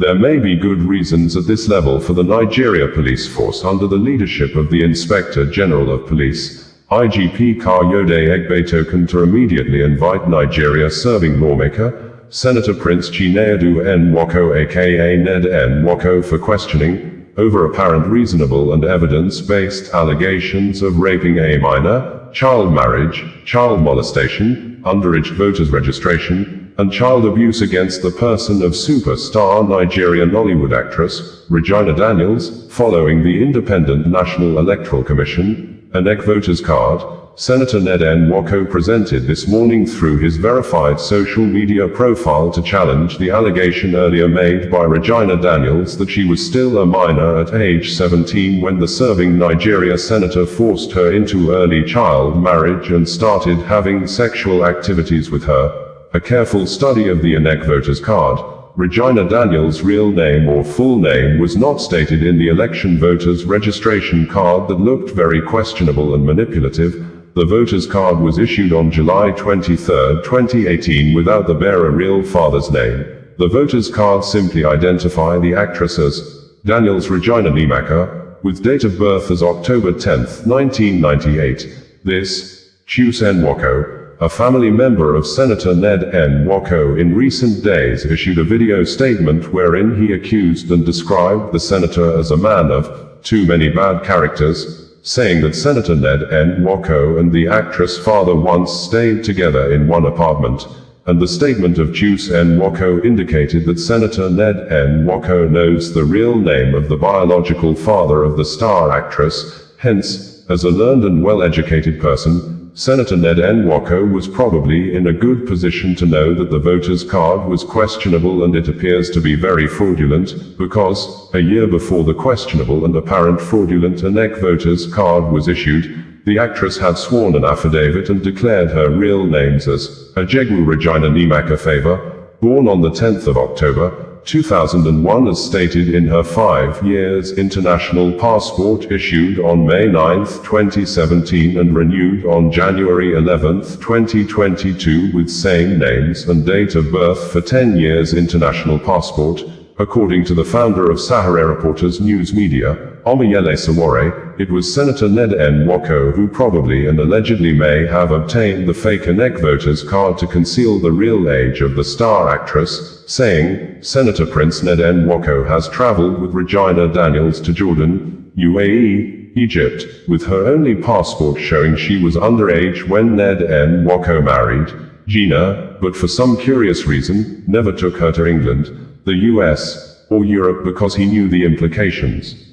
There may be good reasons at this level for the Nigeria police force under the leadership of the Inspector General of Police, IGP Kayode Egbetokun, to immediately invite Nigeria-serving lawmaker, Senator Prince Chinedu Nwoko aka Ned Nwoko, for questioning over apparent reasonable and evidence-based allegations of raping a minor, child marriage, child molestation, underage voters registration, and child abuse against the person of superstar Nigerian Nollywood actress, Regina Daniels, following the Independent National Electoral Commission, INEC voters card, Senator Ned Nwoko presented this morning through his verified social media profile to challenge the allegation earlier made by Regina Daniels that she was still a minor at age 17 when the serving Nigeria senator forced her into early child marriage and started having sexual activities with her. A careful study of the INEC voters card, Regina Daniels' real name or full name was not stated in the election voters registration card that looked very questionable and manipulative. The voters card was issued on July 23, 2018 without the bearer real father's name. The voters card simply identify the actress as Daniels Regina Nimaka, with date of birth as October 10, 1998. This, Chius Nwoko, a family member of Senator Ned Nwoko, in recent days issued a video statement wherein he accused and described the senator as a man of too many bad characters, saying that Senator Ned Nwoko and the actress' father once stayed together in one apartment, and the statement of Chius Nwoko indicated that Senator Ned Nwoko knows the real name of the biological father of the star actress. Hence, as a learned and well-educated person, Senator Ned Nwoko was probably in a good position to know that the voters card was questionable, and it appears to be very fraudulent, because, a year before the questionable and apparent fraudulent INEC voters card was issued, the actress had sworn an affidavit and declared her real names as Ajegwu Regina Nimaka Favor, born on the 10th of October, 2001, as stated in her 5 years international passport issued on May 9, 2017 and renewed on January 11, 2022 with same names and date of birth for 10 years international passport. According to the founder of Sowore Reporters News Media, Omoyele Sowore, it was Senator Ned Nwoko who probably and allegedly may have obtained the fake INEC voters card to conceal the real age of the star actress, saying, Senator Prince Ned Nwoko has traveled with Regina Daniels to Jordan, UAE, Egypt, with her only passport showing she was underage when Ned Nwoko married Gina, but for some curious reason, never took her to England, the US, or Europe because he knew the implications.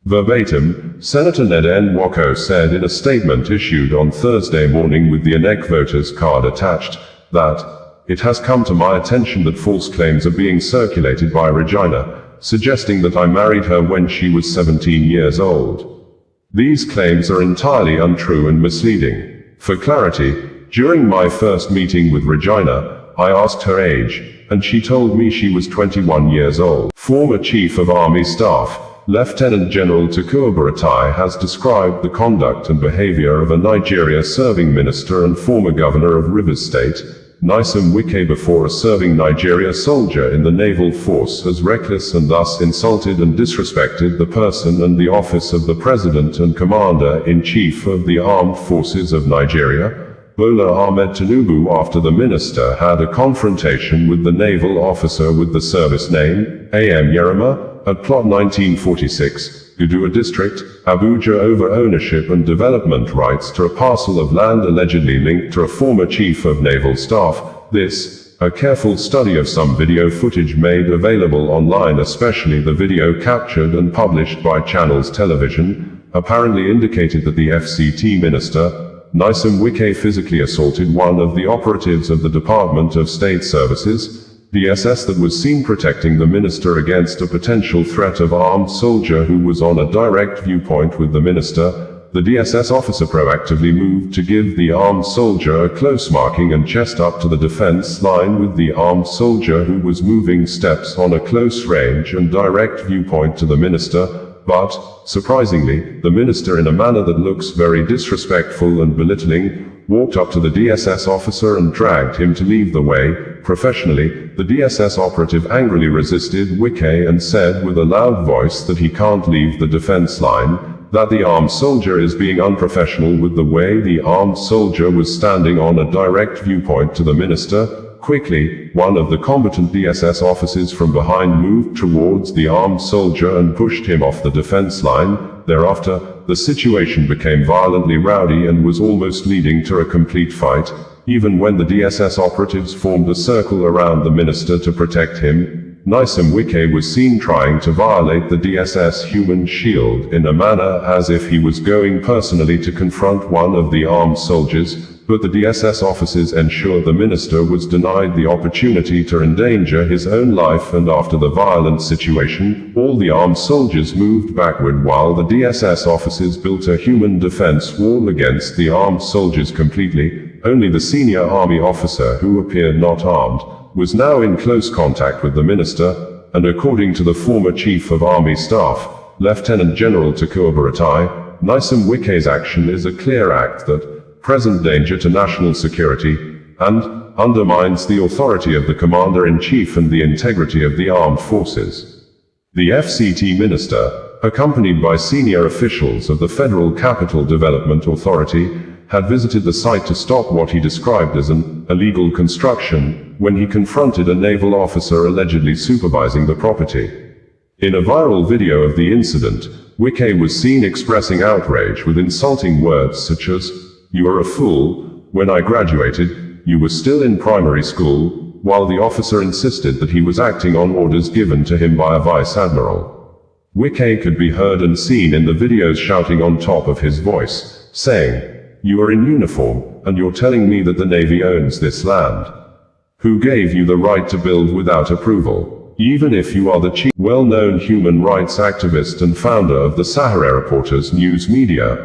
Verbatim, Senator Ned Nwoko said in a statement issued on Thursday morning with the INEC voters card attached, that, it has come to my attention that false claims are being circulated by Regina, suggesting that I married her when she was 17 years old. These claims are entirely untrue and misleading. For clarity, during my first meeting with Regina, I asked her age, and she told me she was 21 years old. Former Chief of Army Staff, Lieutenant General Buratai, has described the conduct and behavior of a Nigeria-serving minister and former governor of Rivers State, Wike, before a serving Nigeria soldier in the naval force as reckless, and thus insulted and disrespected the person and the office of the President and Commander-in-Chief of the Armed Forces of Nigeria, Bola Ahmed Tinubu, after the minister had a confrontation with the naval officer with the service name, A.M. Yerima, at Plot 1946, Gudua District, Abuja, over ownership and development rights to a parcel of land allegedly linked to a former chief of naval staff. This, a careful study of some video footage made available online, especially the video captured and published by Channels Television, apparently indicated that the FCT minister, Wike, physically assaulted one of the operatives of the Department of State Services, DSS, that was seen protecting the minister against a potential threat of armed soldier who was on a direct viewpoint with the minister. The DSS officer proactively moved to give the armed soldier a close marking and chest up to the defense line, with the armed soldier who was moving steps on a close range and direct viewpoint to the minister. But, surprisingly, the minister, in a manner that looks very disrespectful and belittling, walked up to the DSS officer and dragged him to leave the way. Professionally, the DSS operative angrily resisted Wike and said with a loud voice that he can't leave the defense line, that the armed soldier is being unprofessional with the way the armed soldier was standing on a direct viewpoint to the minister. Quickly, one of the combatant DSS officers from behind moved towards the armed soldier and pushed him off the defense line. Thereafter, the situation became violently rowdy and was almost leading to a complete fight. Even when the DSS operatives formed a circle around the minister to protect him, Wike was seen trying to violate the DSS human shield in a manner as if he was going personally to confront one of the armed soldiers, but the DSS officers ensured the minister was denied the opportunity to endanger his own life, and after the violent situation, all the armed soldiers moved backward while the DSS officers built a human defense wall against the armed soldiers completely. Only the senior army officer, who appeared not armed, was now in close contact with the minister, and according to the former chief of army staff, Lieutenant General Buratai, Wike's action is a clear act that presents danger to national security, and undermines the authority of the commander-in-chief and the integrity of the armed forces. The FCT minister, accompanied by senior officials of the Federal Capital Development Authority, had visited the site to stop what he described as an illegal construction, when he confronted a naval officer allegedly supervising the property. In a viral video of the incident, Wike was seen expressing outrage with insulting words such as, "You are a fool, when I graduated, you were still in primary school," while the officer insisted that he was acting on orders given to him by a vice admiral. Wike could be heard and seen in the videos shouting on top of his voice, saying, "You are in uniform, and you're telling me that the Navy owns this land? Who gave you the right to build without approval? Even if you are the chief." Well-known human rights activist and founder of the Sowore Reporters news media,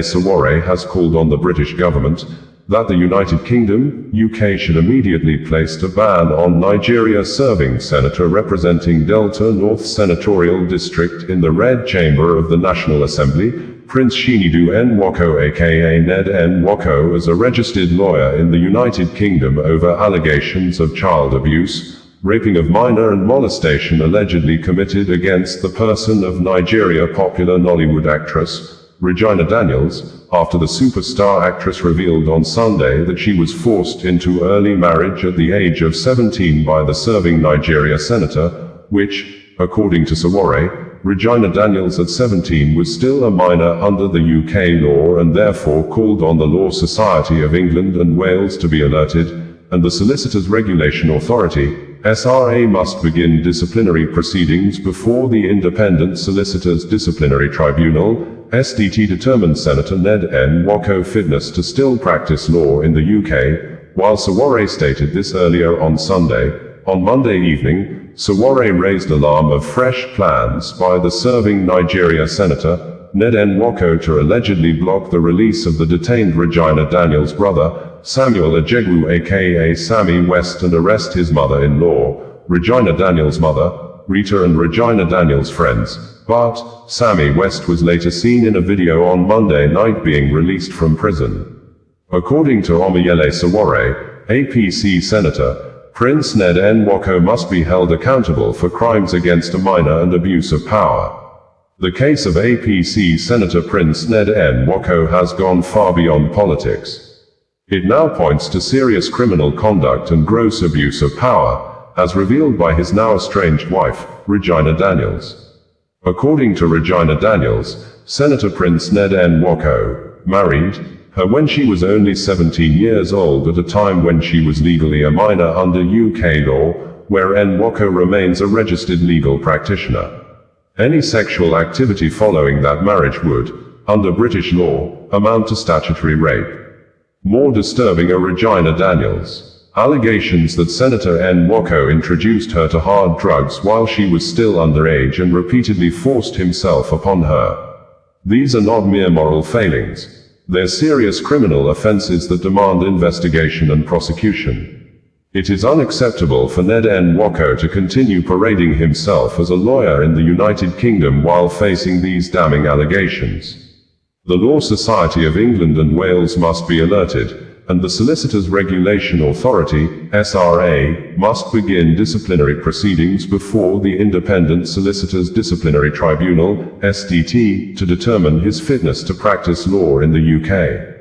Sowore has called on the British government that the United Kingdom, UK should immediately place a ban on Nigeria serving senator representing Delta North Senatorial District in the Red Chamber of the National Assembly, Prince Chinedu Nwoko aka Ned Nwoko, as a registered lawyer in the United Kingdom over allegations of child abuse, raping of minor and molestation allegedly committed against the person of Nigeria popular Nollywood actress, Regina Daniels, after the superstar actress revealed on Sunday that she was forced into early marriage at the age of 17 by the serving Nigeria senator, which, according to Sowore, Regina Daniels at 17 was still a minor under the UK law and therefore called on the Law Society of England and Wales to be alerted, and the Solicitors Regulation Authority, SRA, must begin disciplinary proceedings before the Independent Solicitors Disciplinary Tribunal, SDT, determined Senator Ned Nwoko fitness to still practice law in the UK, while Sowore stated this earlier on Sunday. On Monday evening, Sowore raised alarm of fresh plans by the serving Nigeria senator, Ned Nwoko, to allegedly block the release of the detained Regina Daniels' brother, Samuel Ejegwu aka Sammy West, and arrest his mother-in-law, Regina Daniels' mother, Rita, and Regina Daniels' friends. But Sammy West was later seen in a video on Monday night being released from prison. According to Sowore, APC Senator Prince Ned Nwoko must be held accountable for crimes against a minor and abuse of power. The case of APC Senator Prince Ned Nwoko has gone far beyond politics. It now points to serious criminal conduct and gross abuse of power, as revealed by his now estranged wife, Regina Daniels. According to Regina Daniels, Senator Prince Ned Nwoko married her when she was only 17 years old, at a time when she was legally a minor under UK law, where Nwoko remains a registered legal practitioner. Any sexual activity following that marriage would, under British law, amount to statutory rape. More disturbing are Regina Daniels' allegations that Senator Nwoko introduced her to hard drugs while she was still underage and repeatedly forced himself upon her. These are not mere moral failings. They're serious criminal offenses that demand investigation and prosecution. It is unacceptable for Ned Nwoko to continue parading himself as a lawyer in the United Kingdom while facing these damning allegations. The Law Society of England and Wales must be alerted, and the Solicitors Regulation Authority, SRA, must begin disciplinary proceedings before the Independent Solicitors Disciplinary Tribunal, SDT, to determine his fitness to practice law in the UK.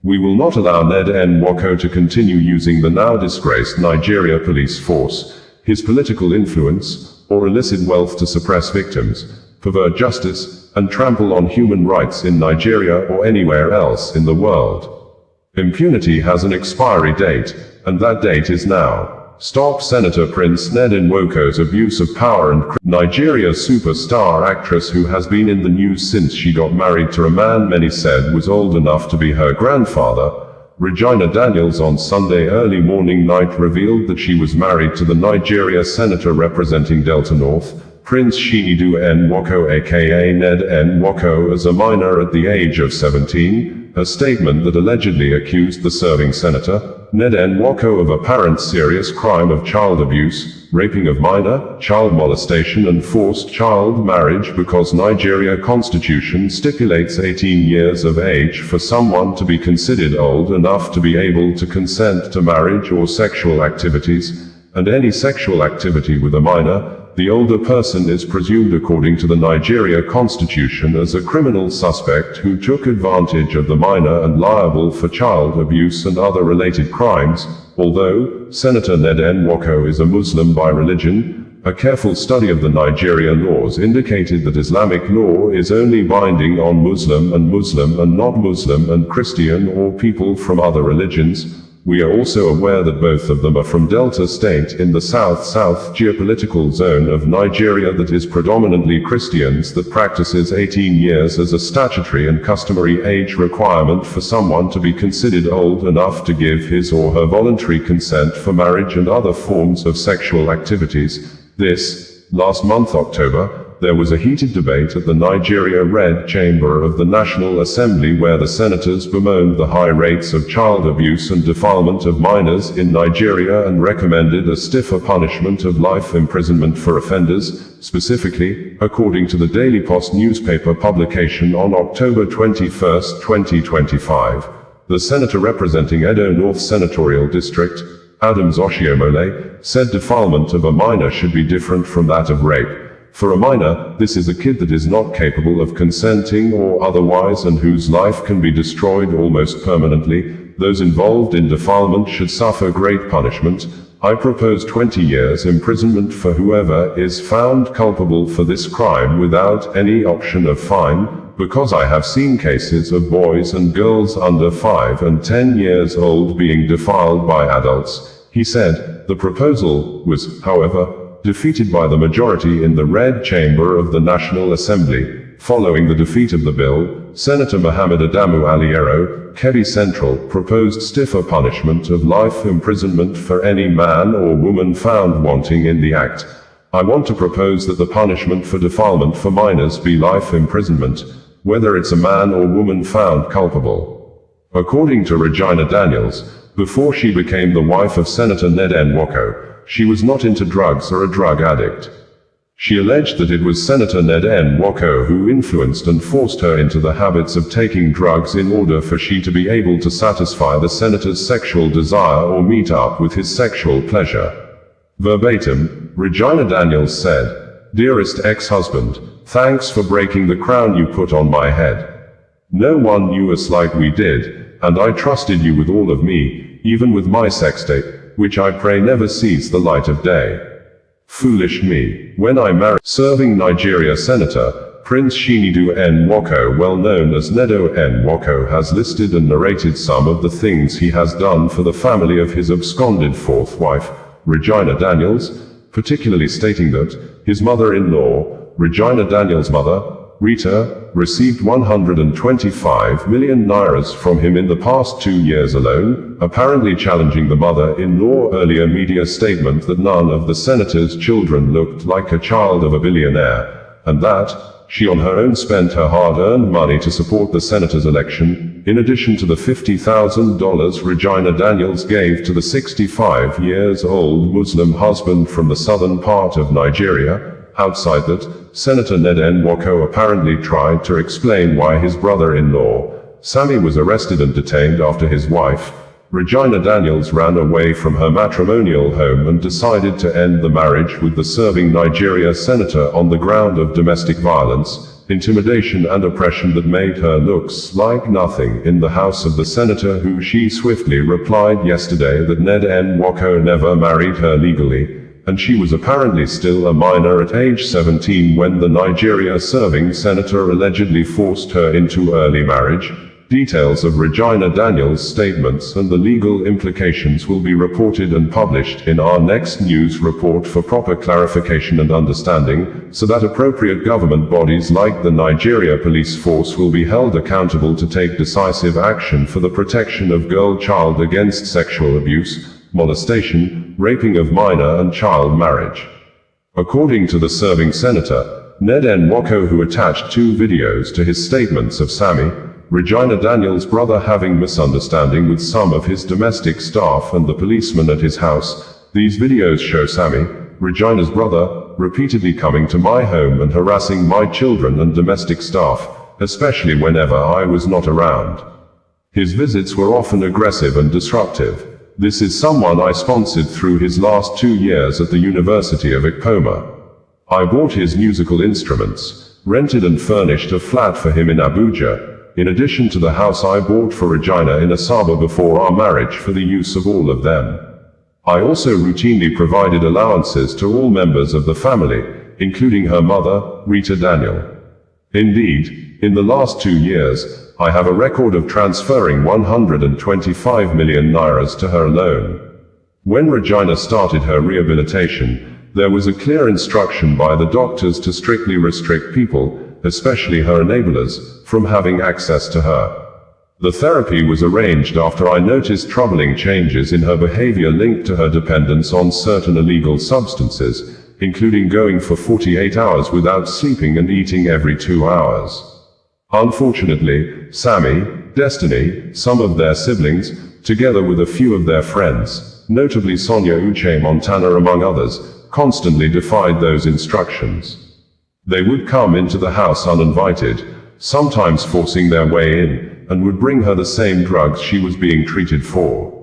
We will not allow Ned Nwoko to continue using the now disgraced Nigeria police force, his political influence, or illicit wealth to suppress victims, pervert justice, and trample on human rights in Nigeria or anywhere else in the world. Impunity has an expiry date, and that date is now. Stop Senator Prince Ned Nwoko's abuse of power and Nigeria superstar actress who has been in the news since she got married to a man many said was old enough to be her grandfather. Regina Daniels on Sunday early morning night revealed that she was married to the Nigeria senator representing Delta North, Prince Chinedu Nwoko aka Ned Nwoko, as a minor at the age of 17. A statement that allegedly accused the serving senator, Ned Nwoko, of apparent serious crime of child abuse, raping of minor, child molestation and forced child marriage because Nigeria constitution stipulates 18 years of age for someone to be considered old enough to be able to consent to marriage or sexual activities, and any sexual activity with a minor. The older person is presumed according to the Nigeria constitution as a criminal suspect who took advantage of the minor and liable for child abuse and other related crimes. Although Senator Ned Nwoko is a Muslim by religion, a careful study of the Nigeria laws indicated that Islamic law is only binding on Muslim and not Muslim and Christian or people from other religions. We are also aware that both of them are from Delta State in the south-south geopolitical zone of Nigeria that is predominantly Christians, that practices 18 years as a statutory and customary age requirement for someone to be considered old enough to give his or her voluntary consent for marriage and other forms of sexual activities. Last month October, there was a heated debate at the Nigeria Red Chamber of the National Assembly where the senators bemoaned the high rates of child abuse and defilement of minors in Nigeria and recommended a stiffer punishment of life imprisonment for offenders. Specifically, according to the Daily Post newspaper publication on October 21, 2025, the senator representing Edo North Senatorial District, Adams Oshiomhole, said defilement of a minor should be different from that of rape. For a minor, this is a kid that is not capable of consenting or otherwise and whose life can be destroyed almost permanently. Those involved in defilement should suffer great punishment. I propose 20 years imprisonment for whoever is found culpable for this crime without any option of fine, because I have seen cases of boys and girls under 5 and 10 years old being defiled by adults, he said. The proposal was, however, defeated by the majority in the Red Chamber of the National Assembly. Following the defeat of the bill, Senator Mohammed Adamu Aliero, Kebbi Central, proposed stiffer punishment of life imprisonment for any man or woman found wanting in the act. I want to propose that the punishment for defilement for minors be life imprisonment, whether it's a man or woman found culpable. According to Regina Daniels, before she became the wife of Senator Ned Nwoko, she was not into drugs or a drug addict. She alleged that it was Senator Ned Nwoko who influenced and forced her into the habits of taking drugs in order for she to be able to satisfy the senator's sexual desire or meet up with his sexual pleasure. Verbatim, Regina Daniels said, "Dearest ex-husband, thanks for breaking the crown you put on my head. No one knew us like we did, and I trusted you with all of me, even with my sex tape, which I pray never sees the light of day. Foolish me. When I married serving Nigeria Senator, Prince Chinedu Nwoko, well known as Nedo Nwoko, has listed and narrated some of the things he has done for the family of his absconded fourth wife, Regina Daniels, particularly stating that his mother-in-law, Regina Daniels' mother, Rita, received 125 million nairas from him in the past 2 years alone, apparently challenging the mother-in-law earlier media statement that none of the senator's children looked like a child of a billionaire, and that she on her own spent her hard-earned money to support the senator's election, in addition to the $50,000 Regina Daniels gave to the 65-year-old Muslim husband from the southern part of Nigeria. Outside that, Senator Ned Nwoko apparently tried to explain why his brother-in-law, Sammy, was arrested and detained after his wife, Regina Daniels, ran away from her matrimonial home and decided to end the marriage with the serving Nigeria senator on the ground of domestic violence, intimidation and oppression that made her looks like nothing in the house of the senator, who she swiftly replied yesterday that Ned Nwoko never married her legally, and she was apparently still a minor at age 17 when the Nigeria serving senator allegedly forced her into early marriage. Details of Regina Daniels' statements and the legal implications will be reported and published in our next news report for proper clarification and understanding, so that appropriate government bodies like the Nigeria Police Force will be held accountable to take decisive action for the protection of girl-child against sexual abuse, molestation, raping of minor and child marriage. According to the serving senator, Ned Nwoko, who attached 2 videos to his statements of Sammy, Regina Daniels' brother, having misunderstanding with some of his domestic staff and the policeman at his house. These videos show Sammy, Regina's brother, repeatedly coming to my home and harassing my children and domestic staff, especially whenever I was not around. His visits were often aggressive and disruptive. This is someone I sponsored through his last 2 years at the University of Ikpoma. I bought his musical instruments, rented and furnished a flat for him in Abuja, in addition to the house I bought for Regina in Asaba before our marriage for the use of all of them. I also routinely provided allowances to all members of the family, including her mother, Rita Daniel. Indeed, in the last 2 years, I have a record of transferring 125 million nairas to her alone. When Regina started her rehabilitation, there was a clear instruction by the doctors to strictly restrict people, especially her enablers, from having access to her. The therapy was arranged after I noticed troubling changes in her behavior linked to her dependence on certain illegal substances, including going for 48 hours without sleeping and eating every 2 hours. Unfortunately, Sammy, Destiny, some of their siblings, together with a few of their friends, notably Sonia Uche Montana among others, constantly defied those instructions. They would come into the house uninvited, sometimes forcing their way in, and would bring her the same drugs she was being treated for.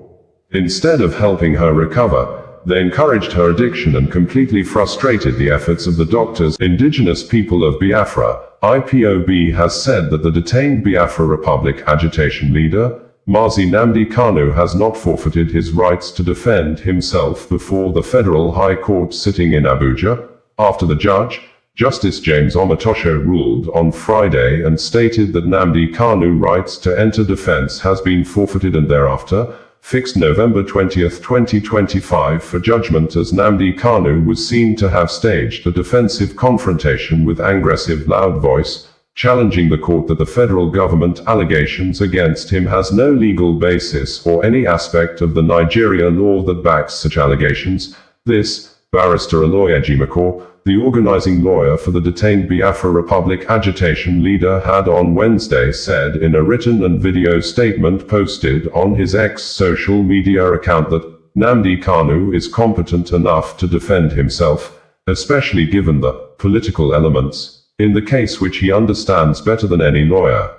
Instead of helping her recover, they encouraged her addiction and completely frustrated the efforts of the doctors. Indigenous people of Biafra, IPOB, has said that the detained Biafra Republic agitation leader, Mazi Nnamdi Kanu, has not forfeited his rights to defend himself before the Federal High Court sitting in Abuja, after the judge, Justice James Omotosho, ruled on Friday and stated that Nnamdi Kanu's rights to enter defense has been forfeited, and thereafter fixed November 20, 2025 for judgment, as Nnamdi Kanu was seen to have staged a defensive confrontation with aggressive loud voice, challenging the court that the federal government allegations against him has no legal basis or any aspect of the Nigeria law that backs such allegations. This, Barrister Oloyejimako, the organizing lawyer for the detained Biafra Republic agitation leader, had on Wednesday said in a written and video statement posted on his X social media account that Nnamdi Kanu is competent enough to defend himself, especially given the political elements in the case which he understands better than any lawyer.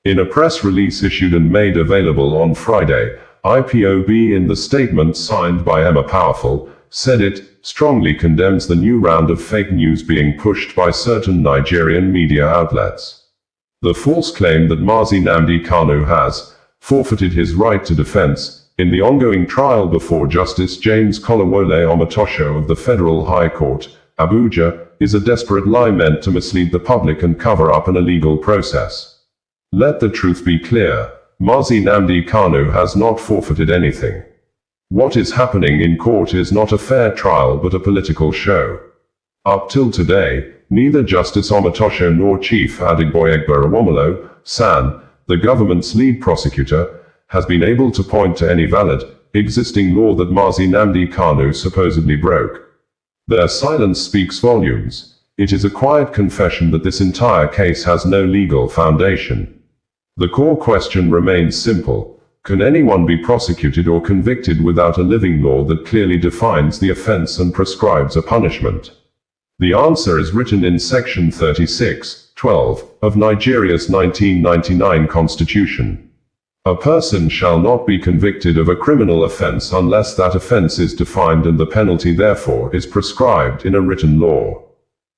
In a press release issued and made available on Friday, IPOB, in the statement signed by Emma Powerful, said it strongly condemns the new round of fake news being pushed by certain Nigerian media outlets. The false claim that Mazi Nnamdi Kanu has forfeited his right to defense in the ongoing trial before Justice James Kolawole Omotosho of the Federal High Court, Abuja, is a desperate lie meant to mislead the public and cover up an illegal process. Let the truth be clear, Mazi Nnamdi Kanu has not forfeited anything. What is happening in court is not a fair trial but a political show. Up till today, neither Justice Omotosho nor Chief Adigboyegba Awomolo, SAN, the government's lead prosecutor, has been able to point to any valid, existing law that Mazi Nnamdi Kanu supposedly broke. Their silence speaks volumes. It is a quiet confession that this entire case has no legal foundation. The core question remains simple. Can anyone be prosecuted or convicted without a living law that clearly defines the offense and prescribes a punishment? The answer is written in Section 36(12) of Nigeria's 1999 Constitution. A person shall not be convicted of a criminal offense unless that offense is defined and the penalty therefore is prescribed in a written law.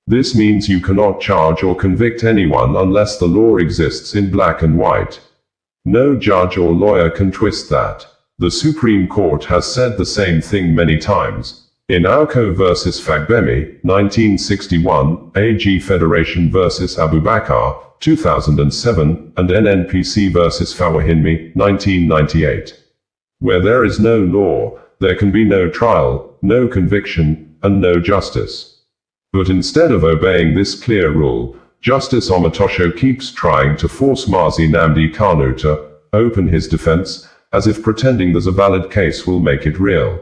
This means you cannot charge or convict anyone unless the law exists in black and white. No judge or lawyer can twist that. The Supreme Court has said the same thing many times. In Nwoko vs. Fagbemi, 1961, AG Federation vs. Abubakar, 2007, and NNPC vs. Fawahinmi, 1998. Where there is no law, there can be no trial, no conviction, and no justice. But instead of obeying this clear rule, Justice Omotosho keeps trying to force Mazi Nnamdi Kanu to open his defense, as if pretending there's a valid case will make it real.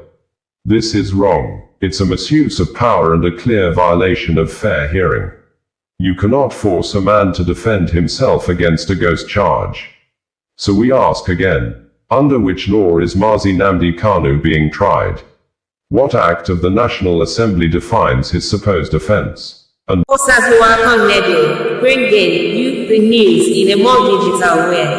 This is wrong. It's a misuse of power and a clear violation of fair hearing. You cannot force a man to defend himself against a ghost charge. So we ask again, under which law is Mazi Nnamdi Kanu being tried? What act of the National Assembly defines his supposed offense? And Sowore bringing you the news in a more digital way.